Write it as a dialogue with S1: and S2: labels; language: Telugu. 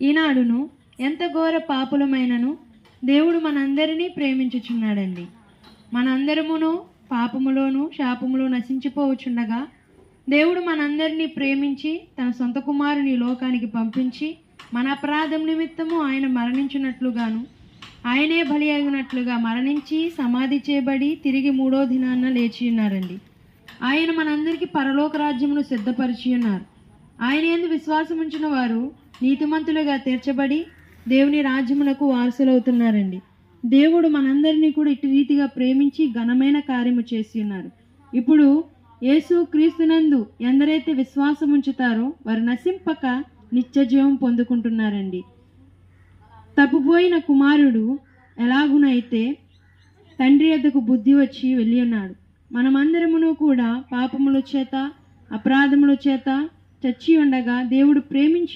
S1: ఈనాడును ఎంత ఘోర పాపులమైనను దేవుడు మనందరినీ ప్రేమించుచున్నాడండి. మనందరమును పాపములోను శాపములో నశించిపోవచ్చుండగా దేవుడు మనందరినీ ప్రేమించి తన సొంత కుమారుని లోకానికి పంపించి మన అపరాధం నిమిత్తము ఆయన మరణించినట్లుగాను ఆయనే బలి అయినట్లుగా మరణించి సమాధి చేయబడి తిరిగి 3వ దినాన లేచి ఉన్నారండి. ఆయన మనందరికీ పరలోక రాజ్యమును సిద్ధపరిచి ఉన్నారు. ఆయన యందు విశ్వాసం ఉంచిన వారు నీతిమంతులుగా తీర్చబడి దేవుని రాజ్యమునకు వారసులవుతున్నారండి. దేవుడు మనందరినీ కూడా ఇటు రీతిగా ప్రేమించి ఘనమైన కార్యము చేసి ఉన్నారు. ఇప్పుడు యేసు క్రీస్తునందు ఎందరైతే విశ్వాసం ఉంచుతారో వారు నశింపక నిత్య జీవం పొందుకుంటున్నారండి. తప్పుపోయిన కుమారుడు ఎలాగునైతే తండ్రి యొద్దకు బుద్ధి వచ్చి వెళ్ళి ఉన్నాడు, మనమందరమును కూడా పాపముల చేత అపరాధముల చేత చచ్చి ఉండగా దేవుడు ప్రేమించి